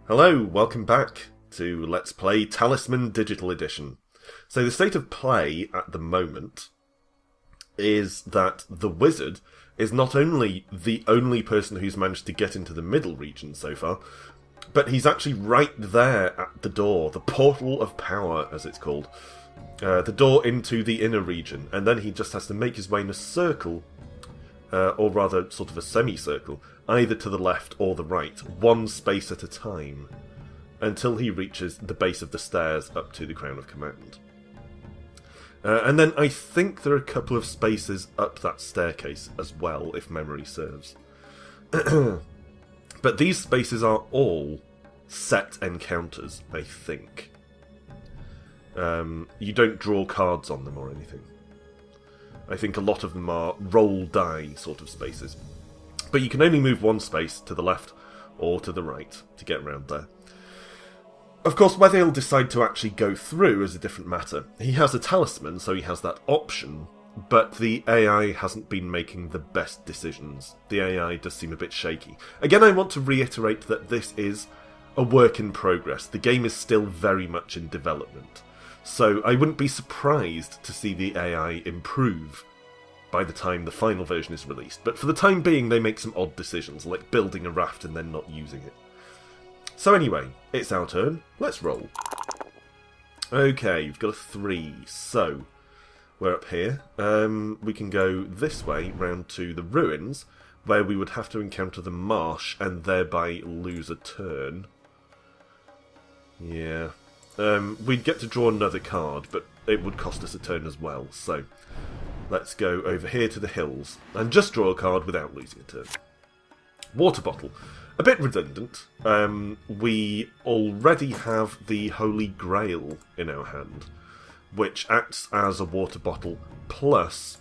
Hello, welcome back to Let's Play Talisman Digital Edition. So the state of play at the moment is that the wizard is not only the only person who's managed to get into the middle region so far, but he's actually right there at the door, the portal of power as it's called, the door into the inner region, and then he just has to make his way in a circle, or rather sort of a semicircle, either to the left or the right, one space at a time, until he reaches the base of the stairs up to the Crown of Command. And then I think there are a couple of spaces up that staircase as well, if memory serves. But these spaces are all set encounters, I think. You don't draw cards on them or anything. I think a lot of them are roll die sort of spaces. But you can only move one space to the left or to the right to get around there. Of course, whether he'll decide to actually go through is a different matter. He has a talisman, so he has that option, but the AI hasn't been making the best decisions. The AI does seem a bit shaky. Again, I want to reiterate that this is a work in progress. The game is still very much in development. So I wouldn't be surprised to see the AI improve by the time the final version is released. But for the time being, they make some odd decisions, like building a raft and then not using it. So anyway, it's our turn. Let's roll. Okay, you've got a 3. So, we're up here. We can go this way, round to the ruins, where we would have to encounter the marsh and thereby lose a turn. Yeah. We'd get to draw another card, but it would cost us a turn as well. So, let's go over here to the hills and just draw a card without losing a turn. Water bottle. A bit redundant. We already have the Holy Grail in our hand, which acts as a water bottle plus,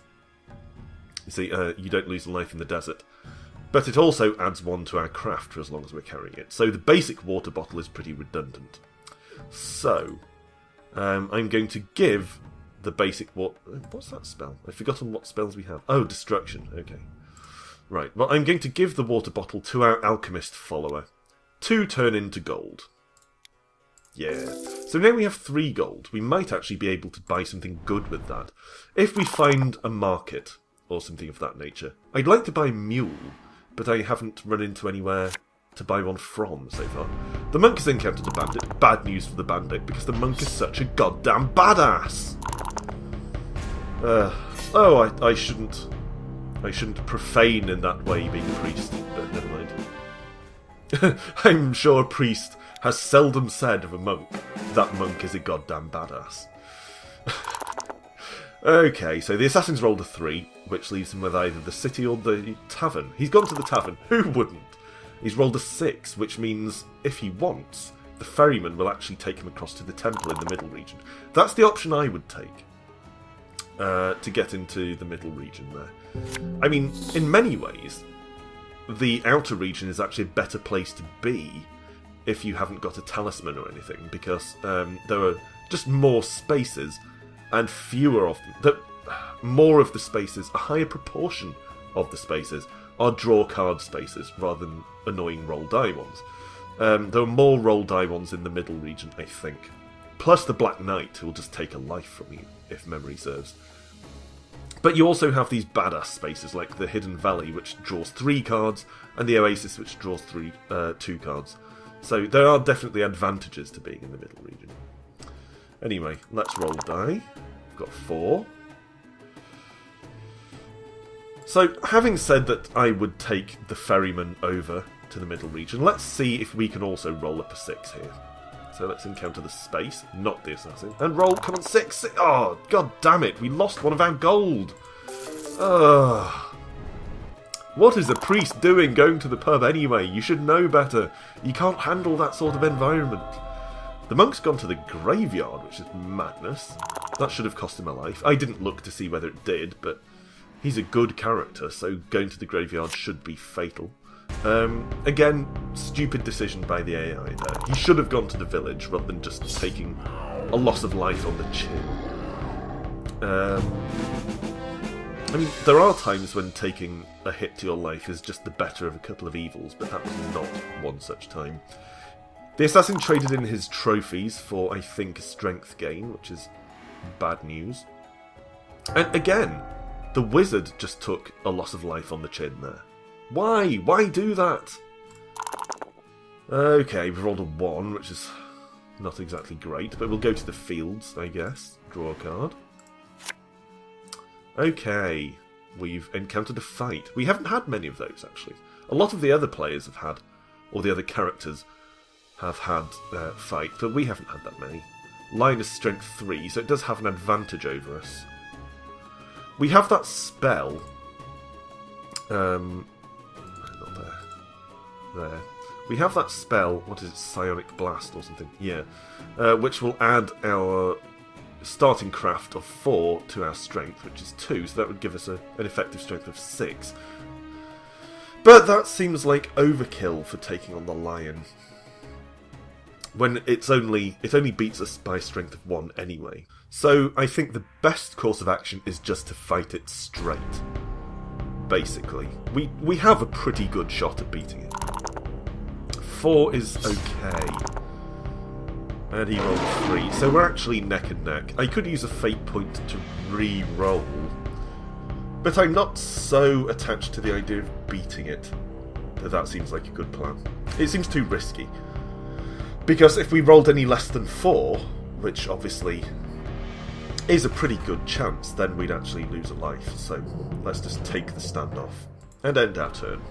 you see, you don't lose a life in the desert, but it also adds 1 to our craft for as long as we're carrying it. So the basic water bottle is pretty redundant. So, I'm going to give the basic what's that spell? I've forgotten what spells we have. Oh, destruction. Okay. Right, well, I'm going to give the water bottle to our alchemist follower to turn into gold. Yeah. So now we have 3 gold. We might actually be able to buy something good with that. If we find a market or something of that nature. I'd like to buy a mule, but I haven't run into anywhere to buy one from so far. The monk has encountered a bandit. Bad news for the bandit, because the monk is such a goddamn badass! I shouldn't profane in that way being a priest, but never mind. I'm sure a priest has seldom said of a monk, that monk is a goddamn badass. Okay, so the assassin's rolled a 3, which leaves him with either the city or the tavern. He's gone to the tavern. Who wouldn't? He's rolled a 6, which means, if he wants, the ferryman will actually take him across to the temple in the middle region. That's the option I would take, to get into the middle region there. I mean, in many ways, the outer region is actually a better place to be if you haven't got a talisman or anything, because there are just more spaces and fewer of them. More of the spaces, a higher proportion of the spaces, are draw card spaces rather than annoying roll die ones. There are more roll die ones in the middle region, I think. Plus the Black Knight, who will just take a life from you, if memory serves. But you also have these badass spaces, like the Hidden Valley, which draws 3 cards, and the Oasis, which draws 2 cards. So there are definitely advantages to being in the middle region. Anyway, let's roll a die. We've got 4. So, having said that I would take the ferryman over to the middle region, let's see if we can also roll up a 6 here. So let's encounter the space, not the assassin, and roll, come on, 6! Oh, god damn it, we lost one of our gold! What is a priest doing going to the pub anyway? You should know better. You can't handle that sort of environment. The monk's gone to the graveyard, which is madness. That should have cost him a life. I didn't look to see whether it did, but he's a good character, so going to the graveyard should be fatal. Again, stupid decision by the AI there. He should have gone to the village rather than just taking a loss of life on the chin. I mean, there are times when taking a hit to your life is just the better of a couple of evils, but that was not one such time. The assassin traded in his trophies for, I think, a strength gain, which is bad news. And again, the wizard just took a loss of life on the chin there. Why? Why do that? Okay, we've rolled a 1, which is not exactly great, but we'll go to the fields, I guess. Draw a card. Okay, we've encountered a fight. We haven't had many of those, actually. A lot of the other players have had, or the other characters have had fight, but we haven't had that many. Lion is strength 3, so it does have an advantage over us. We have that spell. Not there. There. We have that spell, what is it, Psionic Blast or something? Yeah. Which will add our starting craft of 4 to our strength, which is 2, so that would give us an effective strength of 6. But that seems like overkill for taking on the lion. When it only beats us by strength of 1 anyway. So I think the best course of action is just to fight it straight. Basically. We have a pretty good shot at beating it. 4 is okay. And he rolled 3. So we're actually neck and neck. I could use a fate point to re-roll. But I'm not so attached to the idea of beating it that seems like a good plan. It seems too risky. Because if we rolled any less than 4, which obviously is a pretty good chance, then we'd actually lose a life. So let's just take the standoff and end our turn.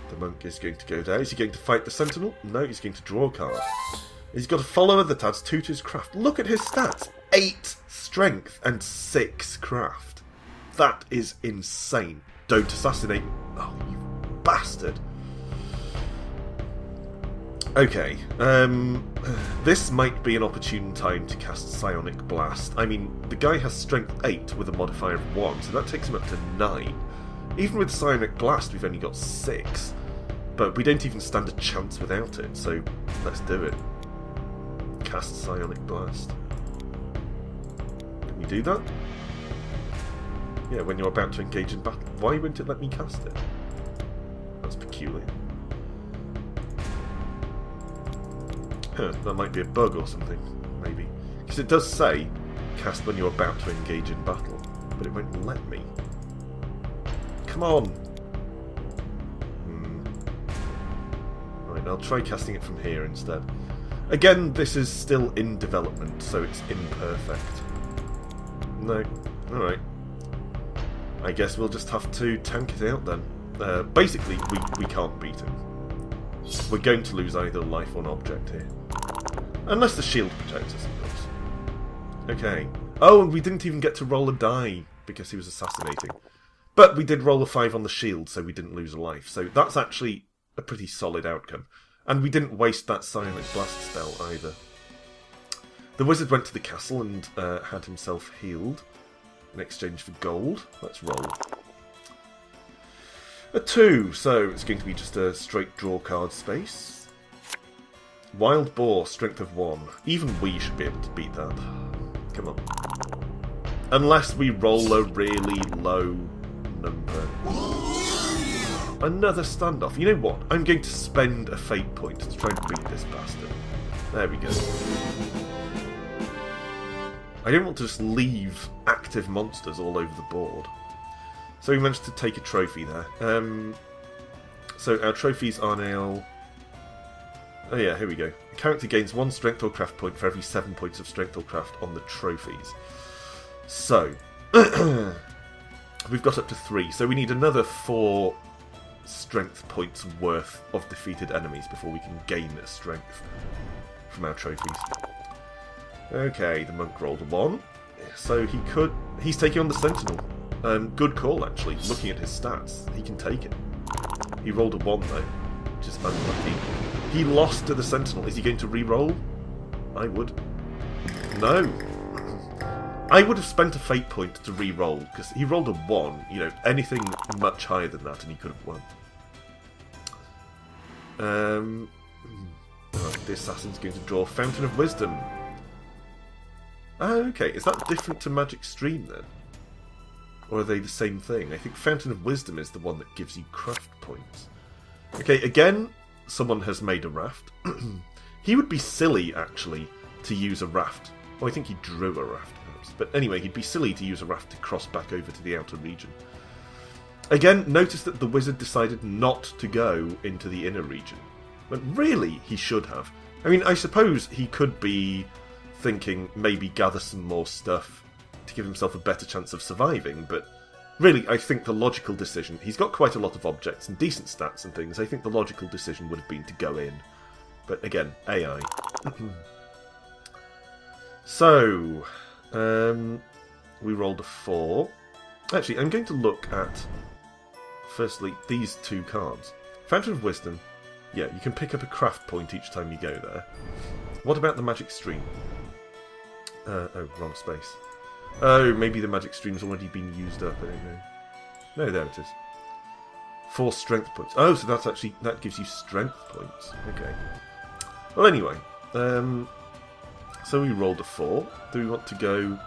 The monk is going to go down. Is he going to fight the sentinel? No, he's going to draw a card. He's got a follower that adds 2 to his craft. Look at his stats. 8 strength and 6 craft. That is insane. Don't assassinate me. Oh, you bastard. Okay, this might be an opportune time to cast Psionic Blast. I mean, the guy has strength 8 with a modifier of 1, so that takes him up to 9. Even with Psionic Blast, we've only got 6. But we don't even stand a chance without it, so let's do it. Cast Psionic Blast. Can we do that? Yeah, when you're about to engage in battle. Why wouldn't it let me cast it? That's peculiar. Huh, that might be a bug or something, maybe. Because it does say, cast when you're about to engage in battle, but it won't let me. Come on! Right, I'll try casting it from here instead. Again, this is still in development, so it's imperfect. No. Alright. I guess we'll just have to tank it out then. Basically, we can't beat him. We're going to lose either life or an object here. Unless the shield protects us, of course. Okay. Oh, and we didn't even get to roll a die because he was assassinating. But we did roll a 5 on the shield, so we didn't lose a life. So that's actually a pretty solid outcome. And we didn't waste that Psionic Blast spell either. The wizard went to the castle and had himself healed in exchange for gold. Let's roll. A 2, so it's going to be just a straight draw card space. Wild Boar, strength of 1. Even we should be able to beat that. Come on. Unless we roll a really low number. Another standoff. You know what? I'm going to spend a fate point to try and beat this bastard. There we go. I don't want to just leave active monsters all over the board. So we managed to take a trophy there. So our trophies are now... Oh yeah, here we go. The character gains 1 strength or craft point for every 7 points of strength or craft on the trophies. So, we've got up to 3. So we need another 4 strength points worth of defeated enemies before we can gain a strength from our trophies. Okay, the monk rolled a 1. So he's taking on the sentinel. Good call, actually. Looking at his stats, he can take it. He rolled a 1, though, which is unlucky. He lost to the sentinel. Is he going to re-roll? I would. No. I would have spent a fate point to re-roll, because he rolled a 1. You know, anything much higher than that, and he could have won. Right, the assassin's going to draw Fountain of Wisdom. Oh, okay. Is that different to Magic Stream then? Or are they the same thing? I think Fountain of Wisdom is the one that gives you craft points. Okay, again, someone has made a raft. He would be silly, actually, to use a raft. Well, I think he drew a raft, perhaps. But anyway, he'd be silly to use a raft to cross back over to the outer region. Again, notice that the wizard decided not to go into the inner region. But really, he should have. I mean, I suppose he could be thinking maybe gather some more stuff to give himself a better chance of surviving, but really, I think the logical decision... He's got quite a lot of objects and decent stats and things. I think the logical decision would have been to go in. But again, AI. So, we rolled a 4. Actually, I'm going to look at, firstly, these 2 cards. Fountain of Wisdom. Yeah, you can pick up a craft point each time you go there. What about the Magic Stream? Oh, wrong space. Oh, maybe the Magic Stream's already been used up, I don't know. No, there it is. 4 strength points. Oh, so that's actually, that gives you strength points. Okay. Well, anyway. So we rolled a 4. Do we want to go...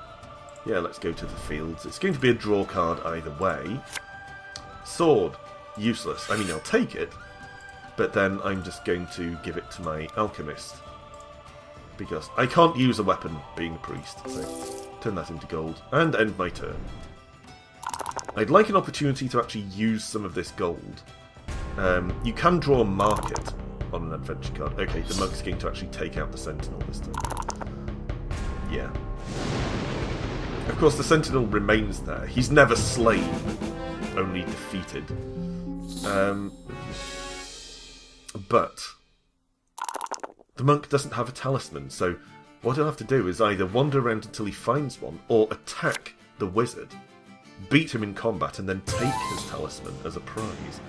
Yeah, let's go to the fields. It's going to be a draw card either way. Sword. Useless. I mean, I'll take it. But then I'm just going to give it to my alchemist. Because I can't use a weapon being a priest. So turn that into gold. And end my turn. I'd like an opportunity to actually use some of this gold. You can draw a market on an adventure card. Okay, the monk's going to actually take out the sentinel this time. Yeah. Of course, the sentinel remains there. He's never slain, only defeated. But the monk doesn't have a talisman, so what he'll have to do is either wander around until he finds one, or attack the wizard, beat him in combat, and then take his talisman as a prize.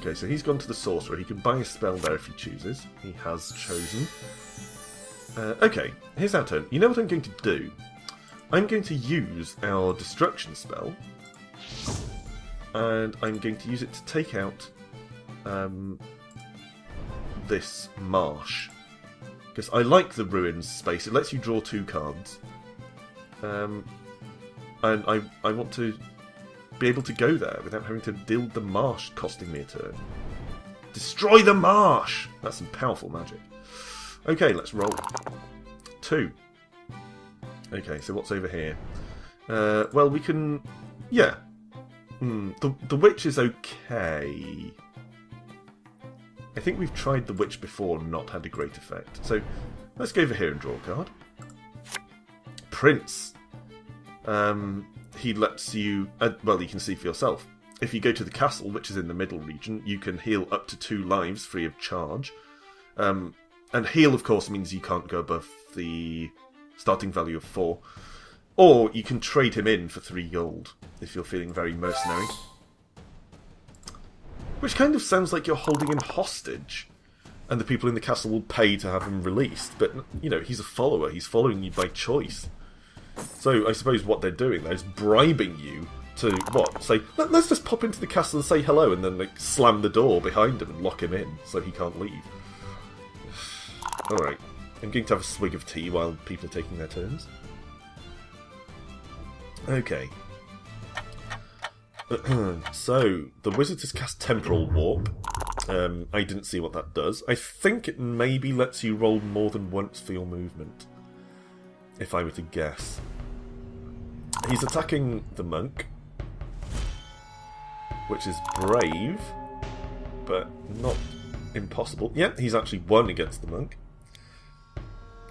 Okay, so he's gone to the sorcerer. He can buy a spell there if he chooses. He has chosen. Okay, here's our turn. You know what I'm going to do? I'm going to use our destruction spell, and I'm going to use it to take out this marsh. Because I like the ruins space. It lets you draw 2 cards. And I want to be able to go there without having to deal with the marsh costing me a turn. Destroy the marsh! That's some powerful magic. Okay, let's roll. 2. Okay, so what's over here? Well, we can... Yeah. The witch is okay. I think we've tried the witch before and not had a great effect. So, let's go over here and draw a card. Prince. He lets you... well, you can see for yourself. If you go to the castle, which is in the middle region, you can heal up to 2 lives free of charge. And heal, of course, means you can't go above the starting value of 4. Or you can trade him in for 3 gold, if you're feeling very mercenary. Which kind of sounds like you're holding him hostage. And the people in the castle will pay to have him released. But, you know, he's a follower. He's following you by choice. So I suppose what they're doing there is bribing you to, what, say, let's just pop into the castle and say hello, and then like, slam the door behind him and lock him in so he can't leave. Alright, I'm going to have a swig of tea while people are taking their turns. Okay. So, the wizard has cast Temporal Warp. I didn't see what that does. I think it maybe lets you roll more than once for your movement. If I were to guess. He's attacking the monk. Which is brave. But not impossible. Yeah, he's actually won against the monk.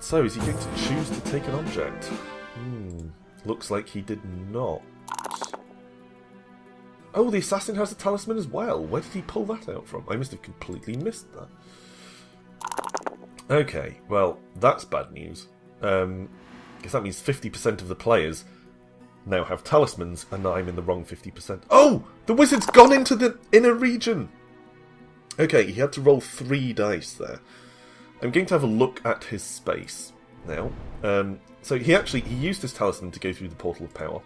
So, is he going to choose to take an object? Looks like he did not. Oh, the assassin has a talisman as well. Where did he pull that out from? I must have completely missed that. Okay, well, that's bad news. Because that means 50% of the players now have talismans, and I'm in the wrong 50%. Oh! The wizard's gone into the inner region! Okay, he had to roll 3 dice there. I'm going to have a look at his space now. So he used his talisman to go through the Portal of Power.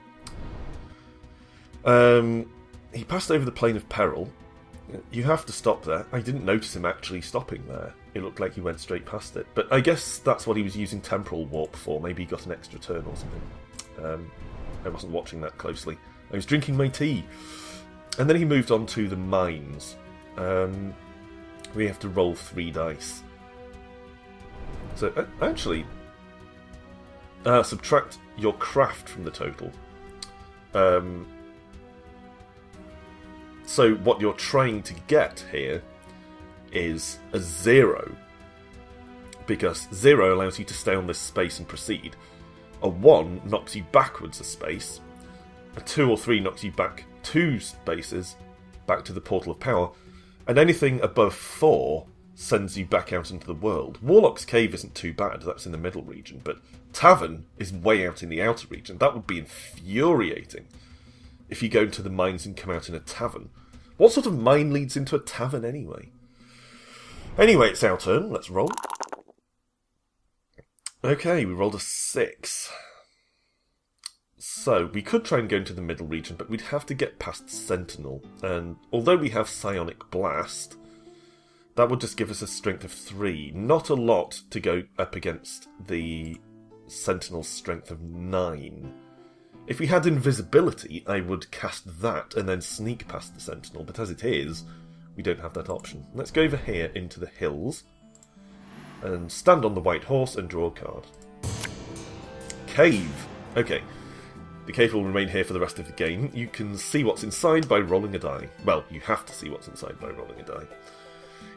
He passed over the Plane of Peril. You have to stop there. I didn't notice him actually stopping there. It looked like he went straight past it. But I guess that's what he was using temporal warp for. Maybe he got an extra turn or something. I wasn't watching that closely. I was drinking my tea. And then he moved on to the mines. We have to roll 3 dice. So, actually, subtract your craft from the total. So what you're trying to get here is a 0. Because 0 allows you to stay on this space and proceed. A 1 knocks you backwards a space. A 2 or 3 knocks you back 2 spaces, back to the Portal of Power. And anything above 4 sends you back out into the world. Warlock's Cave isn't too bad, that's in the middle region. But Tavern is way out in the outer region. That would be infuriating if you go into the mines and come out in a tavern. What sort of mine leads into a tavern anyway? Anyway, it's our turn. Let's roll. Okay, we rolled a 6. So, we could try and go into the middle region, but we'd have to get past Sentinel. And although we have Psionic Blast, that would just give us a strength of 3. Not a lot to go up against the Sentinel's strength of 9. If we had invisibility, I would cast that and then sneak past the Sentinel, but as it is, we don't have that option. Let's go over here into the hills, and stand on the white horse and draw a card. Cave. Okay, the cave will remain here for the rest of the game. You can see what's inside by rolling a die. Well, you have to see what's inside by rolling a die.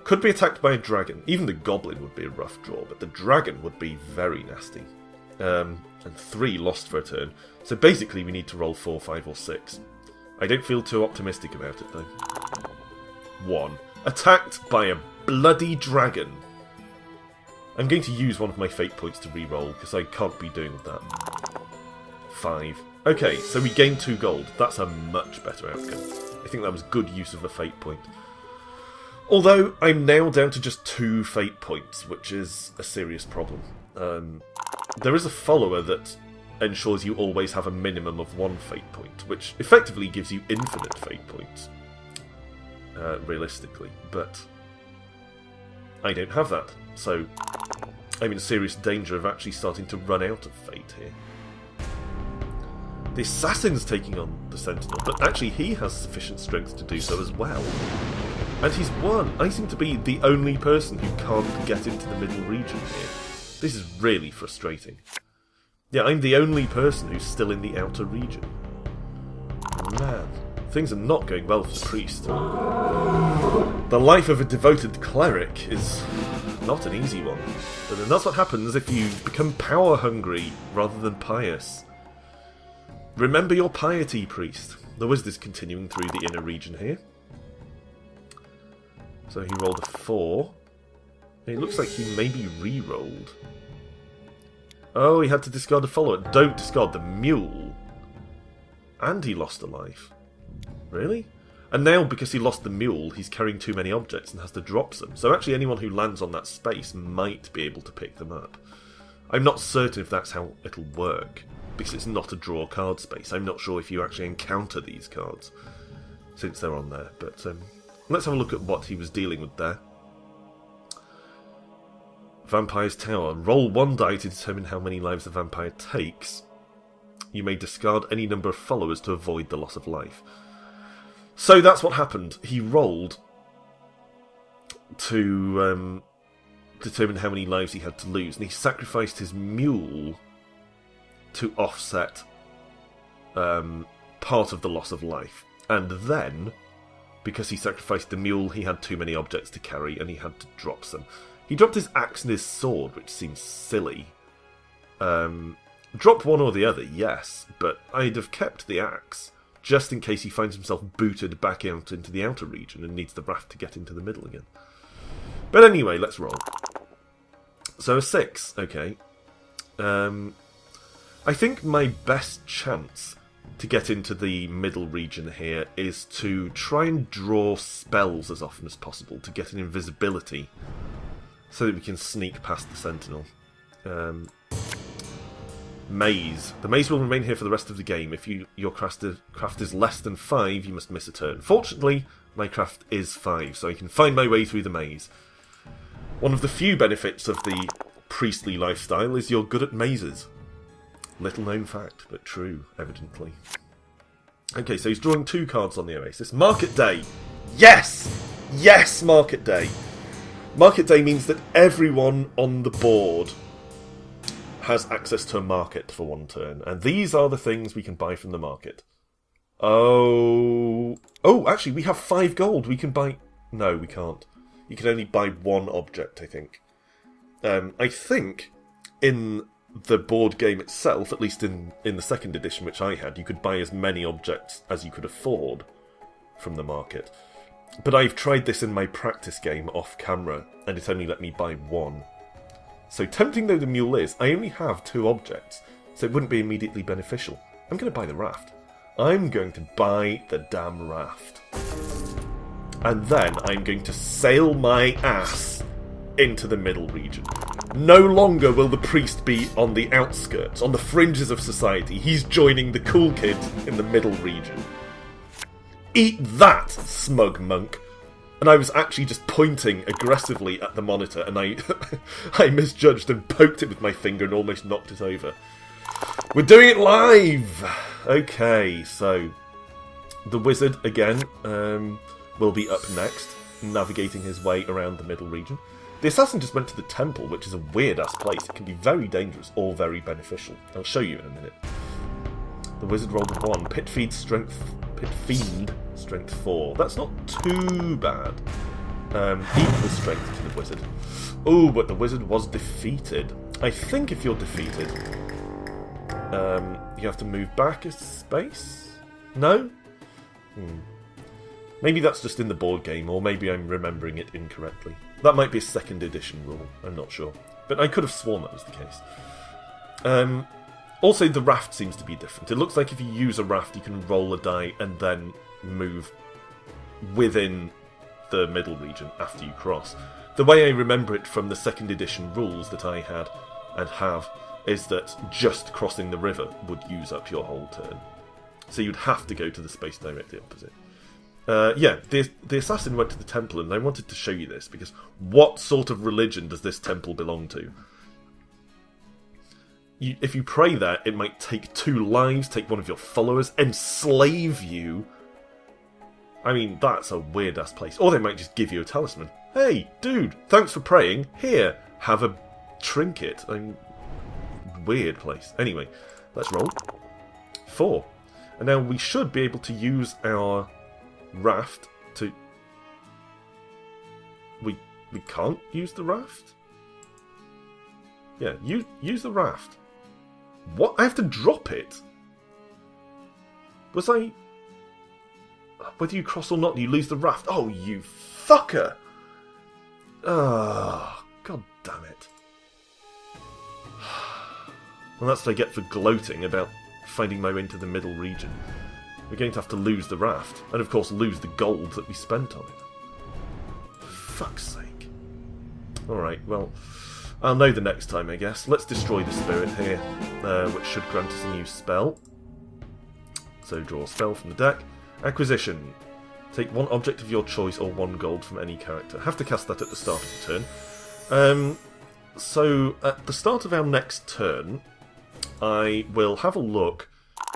Could be attacked by a dragon. Even the goblin would be a rough draw, but the dragon would be very nasty. And 3 lost for a turn. So basically we need to roll 4, 5 or 6. I don't feel too optimistic about it though. 1. Attacked by a bloody dragon. I'm going to use one of my fate points to re-roll because I can't be doing that. 5. Okay, so we gained 2 gold. That's a much better outcome. I think that was good use of a fate point. Although I'm now down to just 2 fate points, which is a serious problem. There is a follower that ensures you always have a minimum of 1 fate point, which effectively gives you infinite fate points, realistically, but I don't have that, so I'm in serious danger of actually starting to run out of fate here. The assassin's taking on the Sentinel, but actually he has sufficient strength to do so as well. And he's won. I seem to be the only person who can't get into the middle region here. This is really frustrating. Yeah, I'm the only person who's still in the outer region. Man, things are not going well for the priest. The life of a devoted cleric is not an easy one. But then that's what happens if you become power-hungry rather than pious. Remember your piety, priest. There was this continuing through the inner region here. So he rolled a 4. It looks like he maybe re-rolled. Oh, he had to discard a follower. Don't discard the mule. And he lost a life. Really? And now, because he lost the mule, he's carrying too many objects and has to drop them. So actually anyone who lands on that space might be able to pick them up. I'm not certain if that's how it'll work, because it's not a draw card space. I'm not sure if you actually encounter these cards, since they're on there. But let's have a look at what he was dealing with there. Vampire's Tower. Roll 1 die to determine how many lives the vampire takes. You may discard any number of followers to avoid the loss of life. So that's what happened. He rolled to determine how many lives he had to lose, and he sacrificed his mule to offset part of the loss of life. And then, because he sacrificed the mule, he had too many objects to carry, and he had to drop them. He dropped his axe and his sword, which seems silly. Drop one or the other, yes, but I'd have kept the axe, just in case he finds himself booted back out into the outer region and needs the raft to get into the middle again. But anyway, let's roll. So a 6, okay. I think my best chance to get into the middle region here is to try and draw spells as often as possible to get an invisibility, so that we can sneak past the Sentinel. Maze. The maze will remain here for the rest of the game. If your craft is less than 5, you must miss a turn. Fortunately, My craft is 5, so I can find my way through the maze. One of the few benefits of the priestly lifestyle is you're good at mazes. Little known fact, but true, evidently. Okay, so he's drawing 2 cards on the Oasis. Market Day! Yes! Yes, Market Day! Market Day means that everyone on the board has access to a market for 1 turn, and these are the things we can buy from the market. Oh, actually, we have 5 gold. We can buy... No, we can't. You can only buy 1 object, I think. I think in the board game itself, at least in the 2nd edition, which I had, you could buy as many objects as you could afford from the market. But I've tried this in my practice game off camera, and it only let me buy 1. So tempting though the mule is, I only have 2 objects, so it wouldn't be immediately beneficial. I'm going to buy the raft. I'm going to buy the damn raft. And then I'm going to sail my ass into the middle region. No longer will the priest be on the outskirts, on the fringes of society. He's joining the cool kids in the middle region. Eat that, smug monk. And I was actually just pointing aggressively at the monitor, and I misjudged and poked it with my finger and almost knocked it over. We're doing it live! Okay, so the wizard, again, will be up next, navigating his way around the middle region. The assassin just went to the temple, which is a weird-ass place. It can be very dangerous or very beneficial. I'll show you in a minute. The wizard rolled a 1. Pit Fiend Strength 4. That's not too bad. Equal strength to the wizard. Oh, but the wizard was defeated. I think if you're defeated, you have to move back a space? No? Maybe that's just in the board game, or maybe I'm remembering it incorrectly. That might be a 2nd edition rule, I'm not sure. But I could have sworn that was the case. Also, the raft seems to be different. It looks like if you use a raft, you can roll a die and then move within the middle region after you cross. The way I remember it from the 2nd edition rules that I had and have is that just crossing the river would use up your whole turn. So you'd have to go to the space directly opposite. Yeah, the assassin went to the temple, and I wanted to show you this, because what sort of religion does this temple belong to? If you pray there, it might take 2 lives, take one of your followers, enslave you. I mean, that's a weird-ass place. Or they might just give you a talisman. Hey, dude, thanks for praying. Here, have a trinket. Weird place. Anyway, let's roll. 4. And now we should be able to use our raft to... We can't use the raft? Yeah, use the raft. What? I have to drop it? Was I... Whether you cross or not, you lose the raft. Oh, you fucker! Ah, god damn it. Well, that's what I get for gloating about finding my way into the middle region. We're going to have to lose the raft. And of course lose the gold that we spent on it. For fuck's sake. Alright, well... I'll know the next time, I guess. Let's destroy the spirit here, which should grant us a new spell. So draw a spell from the deck. Acquisition. Take 1 object of your choice or 1 gold from any character. Have to cast that at the start of the turn. So at the start of our next turn, I will have a look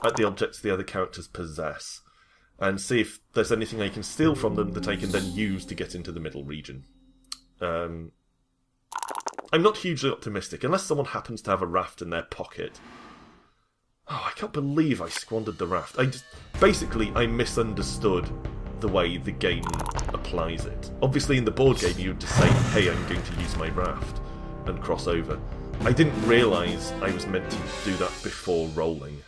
at the objects the other characters possess and see if there's anything I can steal from them that I can then use to get into the middle region. I'm not hugely optimistic, unless someone happens to have a raft in their pocket. Oh, I can't believe I squandered the raft. Basically, I misunderstood the way the game applies it. Obviously, in the board game, you would just say, hey, I'm going to use my raft, and cross over. I didn't realise I was meant to do that before rolling.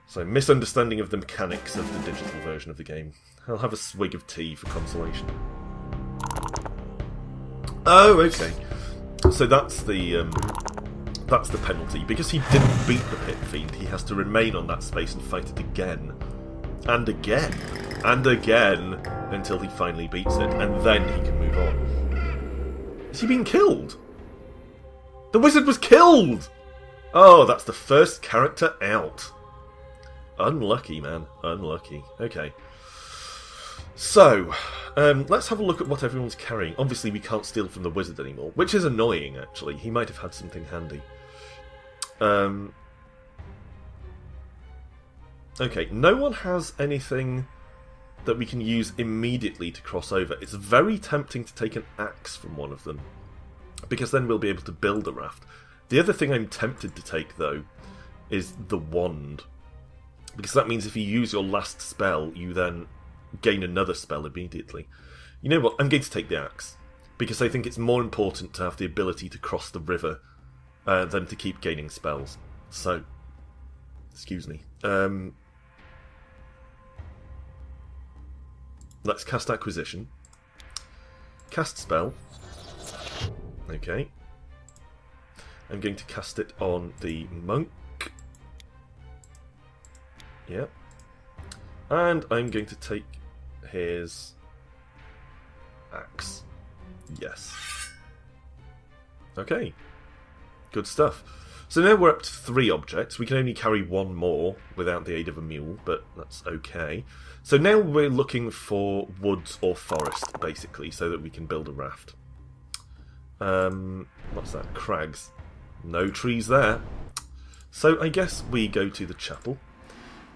So, misunderstanding of the mechanics of the digital version of the game. I'll have a swig of tea for consolation. Oh, okay. So that's the penalty. Because he didn't beat the Pit Fiend, he has to remain on that space and fight it again. And again. And again. Until he finally beats it. And then he can move on. Is he being killed? The wizard was killed! Oh, that's the first character out. Unlucky, man. Unlucky. Okay. So, let's have a look at what everyone's carrying. Obviously, we can't steal from the wizard anymore, which is annoying, actually. He might have had something handy. Okay, no one has anything that we can use immediately to cross over. It's very tempting to take an axe from one of them, because then we'll be able to build a raft. The other thing I'm tempted to take, though, is the wand, because that means if you use your last spell, you then gain another spell immediately. You know what, I'm going to take the axe, because I think it's more important to have the ability to cross the river than to keep gaining spells. So, excuse me. Let's cast Acquisition. Cast spell. Okay. I'm going to cast it on the monk. Yep. And I'm going to take his axe. Yes. Okay. Good stuff. So now we're up to 3 objects. We can only carry 1 more without the aid of a mule, but that's okay. So now we're looking for woods or forest, basically, so that we can build a raft. What's that? Crags. No trees there. So I guess we go to the chapel.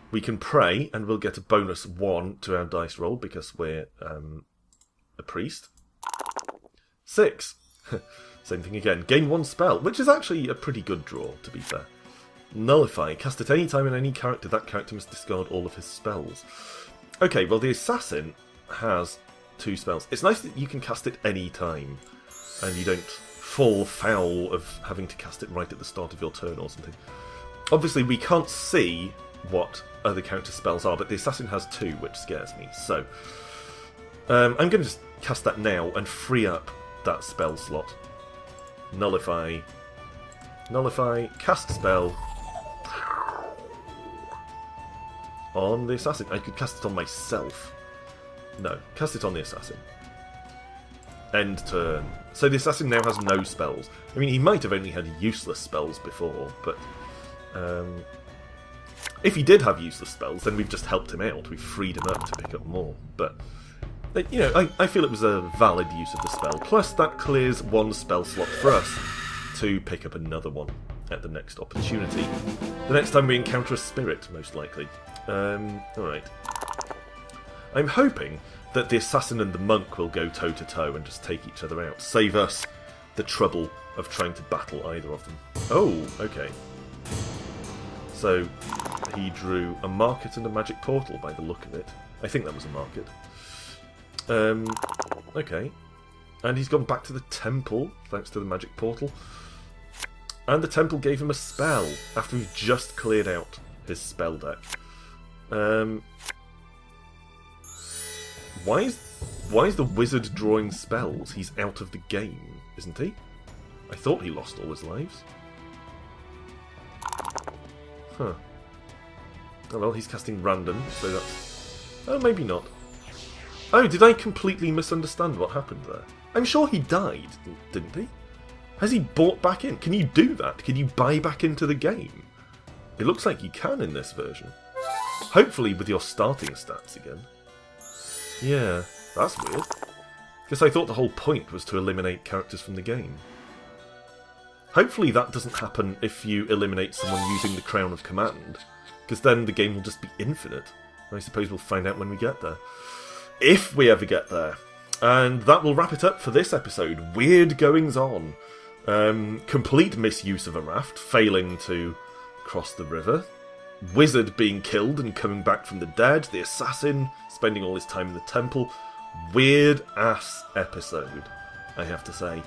We can pray, and we'll get a bonus 1 to our dice roll, because we're a priest. 6. Same thing again. Gain 1 spell, which is actually a pretty good draw, to be fair. Nullify. Cast at any time on any character. That character must discard all of his spells. Okay, well, the assassin has 2 spells. It's nice that you can cast it any time, and you don't fall foul of having to cast it right at the start of your turn or something. Obviously, we can't see what other character spells are, but the assassin has 2, which scares me. So, I'm going to just cast that now and free up that spell slot. Nullify. Nullify. Cast spell. On the assassin. I could cast it on myself. No, cast it on the assassin. End turn. So the assassin now has no spells. I mean, he might have only had useless spells before, but if he did have useless spells, then we've just helped him out. We've freed him up to pick up more. But, you know, I feel it was a valid use of the spell. Plus, that clears 1 spell slot for us to pick up another one at the next opportunity. The next time we encounter a spirit, most likely. Alright. I'm hoping that the assassin and the monk will go toe-to-toe and just take each other out. Save us the trouble of trying to battle either of them. Oh, okay. So, he drew a market and a magic portal by the look of it. I think that was a market. Okay. And he's gone back to the temple, thanks to the magic portal. And the temple gave him a spell, after he's just cleared out his spell deck. Why is the wizard drawing spells? He's out of the game, isn't he? I thought he lost all his lives. Huh. Oh well, he's casting random, so that's... Oh, maybe not. Oh, did I completely misunderstand what happened there? I'm sure he died, didn't he? Has he bought back in? Can you do that? Can you buy back into the game? It looks like you can in this version. Hopefully with your starting stats again. Yeah, that's weird. Because I thought the whole point was to eliminate characters from the game. Hopefully that doesn't happen if you eliminate someone using the Crown of Command, because then the game will just be infinite. I suppose we'll find out when we get there. If we ever get there. And that will wrap it up for this episode. Weird goings on. Complete misuse of a raft, failing to cross the river. Wizard being killed and coming back from the dead. The assassin spending all his time in the temple. Weird ass episode, I have to say.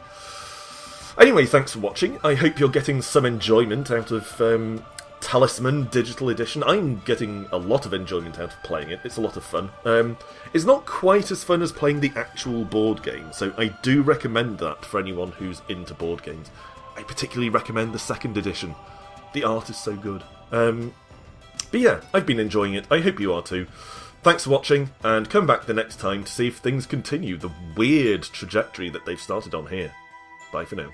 Anyway, thanks for watching. I hope you're getting some enjoyment out of Talisman Digital Edition. I'm getting a lot of enjoyment out of playing it. It's a lot of fun. It's not quite as fun as playing the actual board game, so I do recommend that for anyone who's into board games. I particularly recommend the 2nd edition. The art is so good. But yeah, I've been enjoying it. I hope you are too. Thanks for watching, and come back the next time to see if things continue the weird trajectory that they've started on here. Bye for now.